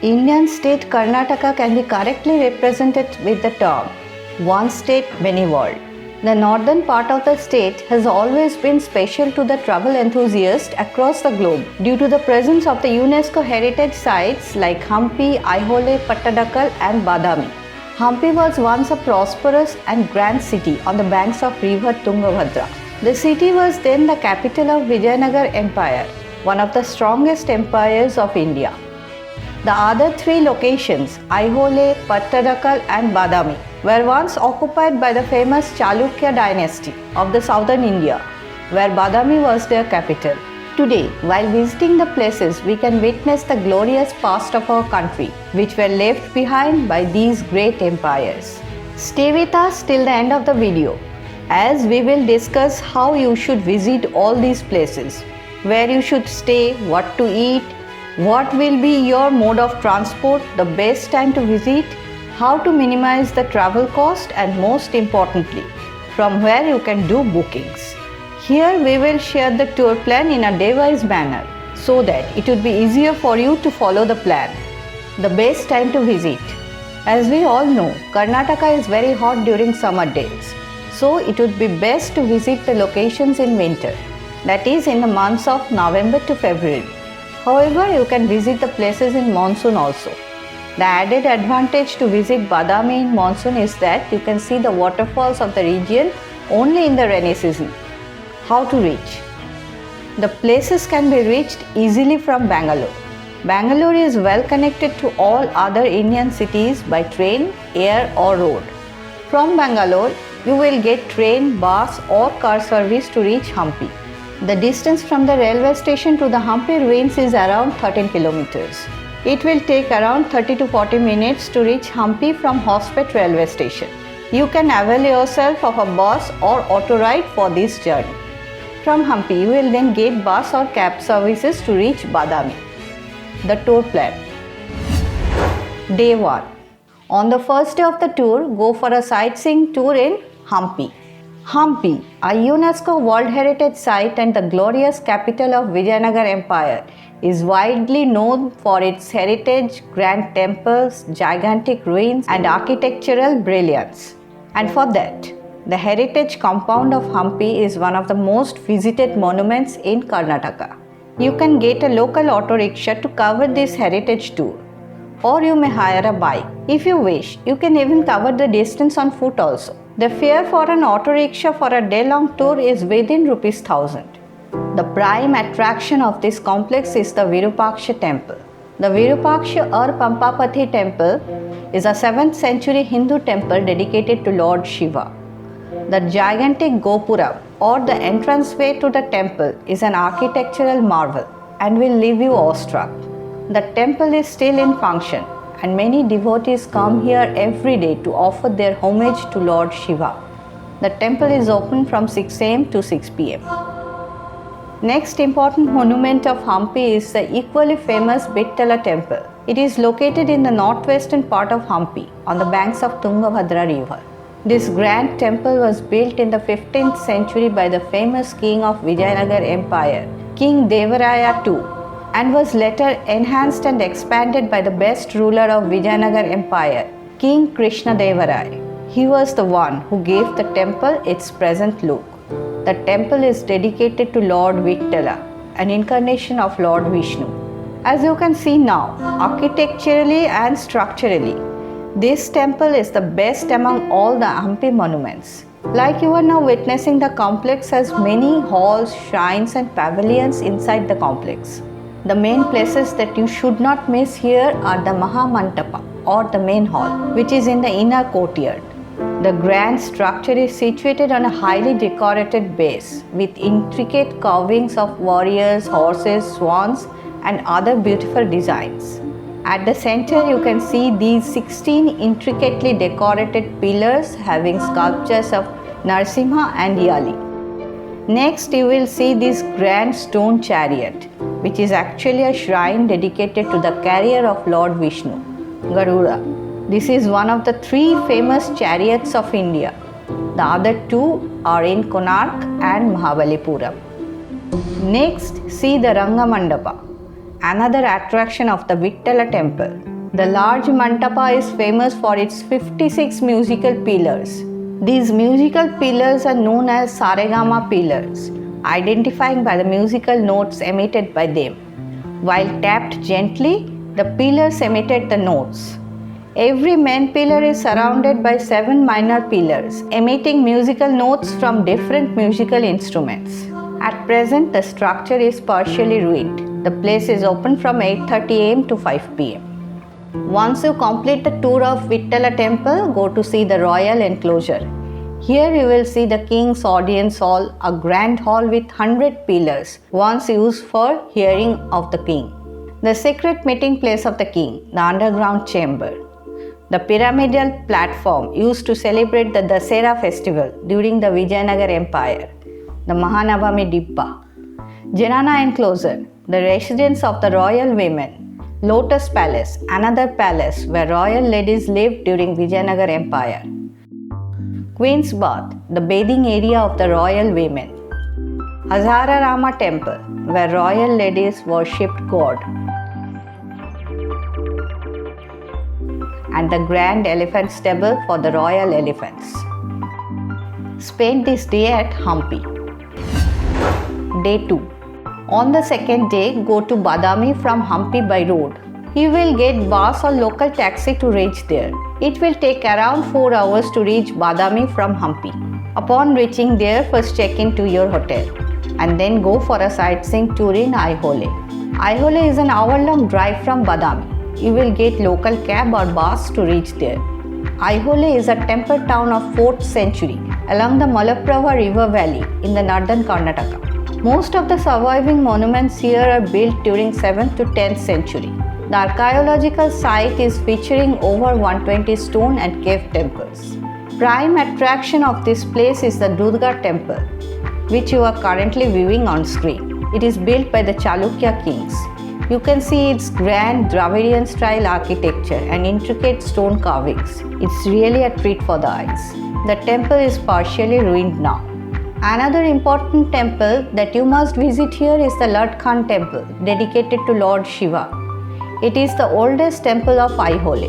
Indian state Karnataka can be correctly represented with the term one state, many world. The northern part of the state has always been special to the travel enthusiasts across the globe due to the presence of the UNESCO heritage sites like Hampi, Aihole, Pattadakal and Badami. Hampi was once a prosperous and grand city on the banks of river Tungabhadra. The city was then the capital of Vijaynagara Empire, one of the strongest empires of India. The other three locations, Aihole, Pattadakal and Badami, were once occupied by the famous Chalukya Dynasty of the southern India, where Badami was their capital. Today, while visiting the places, we can witness the glorious past of our country, which were left behind by these great empires. Stay with us till the end of the video, as we will discuss how you should visit all these places, where you should stay, what to eat, what will be your mode of transport, the best time to visit, how to minimize the travel cost, and most importantly, from where you can do bookings. Here we will share the tour plan in a day-wise manner so that it would be easier for you to follow the plan. The best time to visit. As we all know, Karnataka is very hot during summer days, so it would be best to visit the locations in winter, that is in the months of November to February. However, you can visit the places in monsoon also. The added advantage to visit Badami in monsoon is that you can see the waterfalls of the region only in the rainy season. How to reach? The places can be reached easily from Bangalore. Bangalore is well connected to all other Indian cities by train, air or road. From Bangalore, you will get train, bus or car service to reach Hampi. The distance from the railway station to the Hampi ruins is around 13 kilometers. It will take around 30 to 40 minutes to reach Hampi from Hospet railway station. You can avail yourself of a bus or auto ride for this journey. From Hampi, you will then get bus or cab services to reach Badami. The tour plan. Day 1. On the first day of the tour, go for a sightseeing tour in Hampi. Hampi, a UNESCO World Heritage Site and the glorious capital of Vijaynagara Empire, is widely known for its heritage, grand temples, gigantic ruins and architectural brilliance. And for that, the heritage compound of Hampi is one of the most visited monuments in Karnataka. You can get a local auto rickshaw to cover this heritage tour, or you may hire a bike. If you wish, you can even cover the distance on foot also. The fare for an auto rickshaw for a day-long tour is within ₹1,000. The prime attraction of this complex is the Virupaksha temple. The Virupaksha or Pampapathi temple is a 7th century Hindu temple dedicated to Lord Shiva. The gigantic Gopura or the entranceway to the temple is an architectural marvel and will leave you awestruck. The temple is still in function and many devotees come here every day to offer their homage to Lord Shiva. The temple is open from 6 am to 6 pm. Next important monument of Hampi is the equally famous Vittala temple. It is located in the northwestern part of Hampi on the banks of Tungabhadra river. This grand temple was built in the 15th century by the famous king of Vijaynagara Empire, King Devaraya II, and was later enhanced and expanded by the best ruler of Vijaynagara Empire, King Krishna Devaraya. He was the one who gave the temple its present look. The temple is dedicated to Lord Vittala, an incarnation of Lord Vishnu. As you can see now, architecturally and structurally, this temple is the best among all the Hampi monuments. Like you are now witnessing, the complex has many halls, shrines and pavilions inside the complex. The main places that you should not miss here are the Mahamantapa or the main hall, which is in the inner courtyard. The grand structure is situated on a highly decorated base with intricate carvings of warriors, horses, swans and other beautiful designs. At the center you can see these 16 intricately decorated pillars having sculptures of Narsimha and Yali. Next you will see this grand stone chariot, which is actually a shrine dedicated to the carrier of Lord Vishnu, Garuda. This is one of the 3 famous chariots of India. The other 2 are in Konark and Mahabalipuram. Next, see the Rangamandapa, another attraction of the Vittala temple. The large mandapa is famous for its 56 musical pillars. These musical pillars are known as Saregama pillars, identifying by the musical notes emitted by them. While tapped gently, the pillars emitted the notes. Every main pillar is surrounded by 7 minor pillars, emitting musical notes from different musical instruments. At present, the structure is partially ruined. The place is open from 8:30 am to 5 pm. Once you complete the tour of Vittala temple, go to see the royal enclosure. Here you will see the king's audience hall, a grand hall with 100 pillars, once used for hearing of the king. The secret meeting place of the king, the underground chamber. The pyramidal platform used to celebrate the Dasera festival during the Vijaynagara Empire. The Mahanavami Dibba. Janana enclosure, the residence of the royal women. Lotus Palace, another palace where royal ladies lived during Vijaynagara Empire. Queen's Bath, the bathing area of the royal women. Hazara Rama Temple, where royal ladies worshipped God. And the grand elephant stable for the royal elephants. Spend this day at Hampi. Day 2. On the second day, go to Badami from Hampi by road. You will get bus or local taxi to reach there. It will take around 4 hours to reach Badami from Hampi. Upon reaching there, first check into your hotel and then go for a sightseeing tour in Aihole. Aihole is an hour-long drive from Badami. You will get local cab or bus to reach there. Aihole is a temple town of 4th century along the Malaprava river valley in the northern Karnataka. Most of the surviving monuments here are built during 7th to 10th century. The archaeological site is featuring over 120 stone and cave temples. Prime attraction of this place is the Durga temple, which you are currently viewing on screen. It is built by the Chalukya kings. You can see its grand Dravidian style architecture and intricate stone carvings. It's really a treat for the eyes. The temple is partially ruined now. Another important temple that you must visit here is the Lord Khan temple, dedicated to Lord Shiva. It is the oldest temple of Aihole.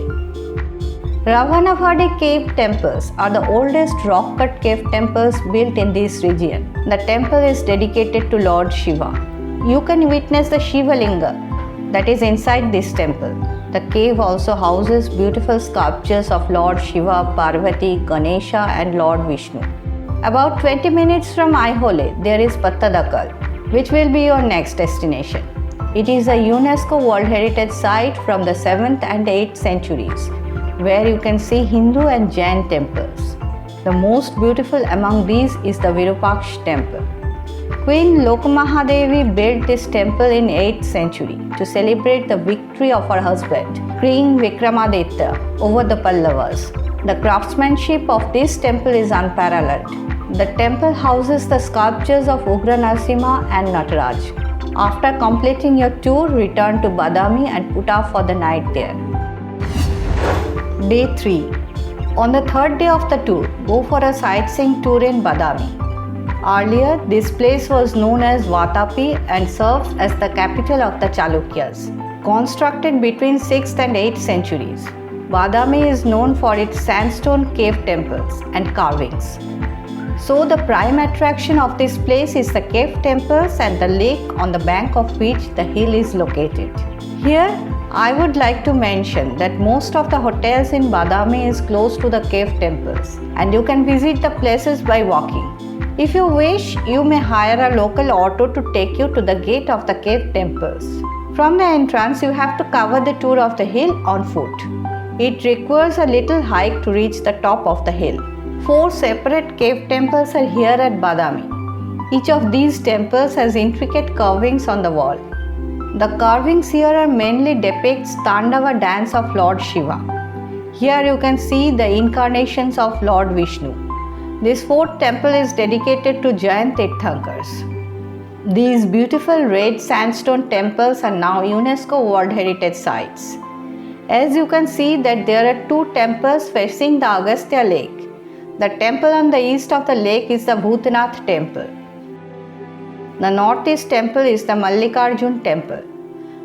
Ravanavadi cave temples are the oldest rock-cut cave temples built in this region. The temple is dedicated to Lord Shiva. You can witness the Shiva Linga that is inside this temple. The cave also houses beautiful sculptures of Lord Shiva, Parvati, Ganesha and Lord Vishnu. About 20 minutes from Aihole, there is Pattadakal, which will be your next destination. It is a UNESCO World Heritage Site from the 7th and 8th centuries, where you can see Hindu and Jain temples. The most beautiful among these is the Virupaksha temple. Queen Lokamahadevi built this temple in 8th century to celebrate the victory of her husband, King Vikramaditya, over the Pallavas. The craftsmanship of this temple is unparalleled. The temple houses the sculptures of Ugra Narasimha and Nataraj. After completing your tour, return to Badami and put up for the night there. Day 3. On the third day of the tour, go for a sightseeing tour in Badami. Earlier, this place was known as Vatapi and serves as the capital of the Chalukyas. Constructed between 6th and 8th centuries, Badami is known for its sandstone cave temples and carvings. So the prime attraction of this place is the cave temples and the lake on the bank of which the hill is located. Here, I would like to mention that most of the hotels in Badami is close to the cave temples and you can visit the places by walking. If you wish, you may hire a local auto to take you to the gate of the cave temples. From the entrance, you have to cover the tour of the hill on foot. It requires a little hike to reach the top of the hill. 4 separate cave temples are here at Badami. Each of these temples has intricate carvings on the wall. The carvings here are mainly depicts Tandava dance of Lord Shiva. Here you can see the incarnations of Lord Vishnu. This 4th temple is dedicated to Jain Tirthankars. These beautiful red sandstone temples are now UNESCO World Heritage Sites. As you can see that there are 2 temples facing the Agastya lake. The temple on the east of the lake is the Bhutanath temple. The northeast temple is the Mallikarjun temple.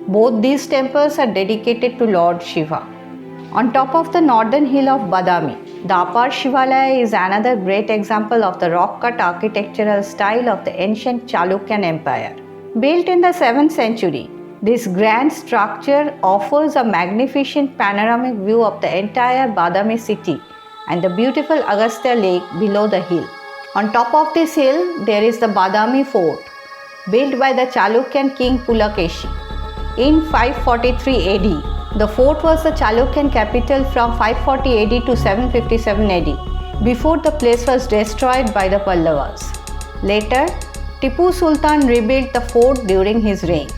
Both these temples are dedicated to Lord Shiva. On top of the northern hill of Badami, the Apar Shivalaya is another great example of the rock-cut architectural style of the ancient Chalukyan Empire. Built in the 7th century, this grand structure offers a magnificent panoramic view of the entire Badami city and the beautiful Agastya lake below the hill. On top of this hill, there is the Badami fort, built by the Chalukyan king Pulakeshi. In 543 AD, the fort was the Chalukyan capital from 540 AD to 757 AD, before the place was destroyed by the Pallavas. Later, Tipu Sultan rebuilt the fort during his reign.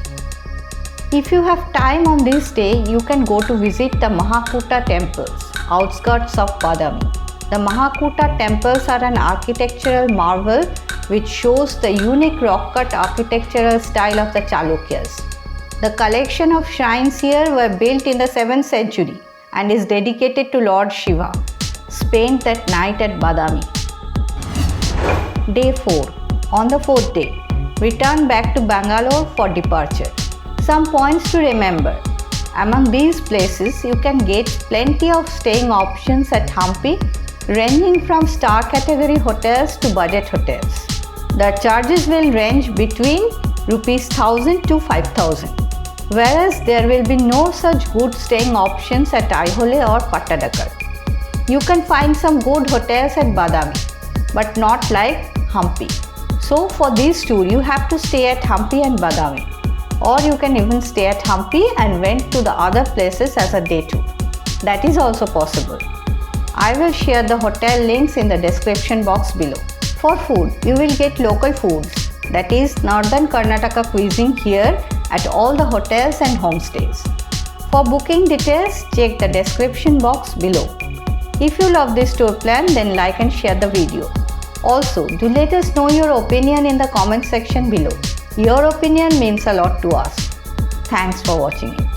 If you have time on this day, you can go to visit the Mahakuta temples, outskirts of Badami. The Mahakuta temples are an architectural marvel which shows the unique rock-cut architectural style of the Chalukyas. The collection of shrines here were built in the 7th century and is dedicated to Lord Shiva, spent that night at Badami. Day 4. On the 4th day, return back to Bangalore for departure. Some points to remember. Among these places, you can get plenty of staying options at Hampi, ranging from star category hotels to budget hotels. The charges will range between Rs 1000 to 5000. Whereas there will be no such good staying options at Aihole or Pattadakal. You can find some good hotels at Badami, but not like Hampi. So for these two, you have to stay at Hampi and Badami. Or you can even stay at Hampi and went to the other places as a day tour. That is also possible. I will share the hotel links in the description box below. For food, you will get local foods, that is Northern Karnataka cuisine here at all the hotels and homestays. For booking details, check the description box below. If you love this tour plan, then like and share the video. Also, do let us know your opinion in the comment section below. Your opinion means a lot to us. Thanks for watching it.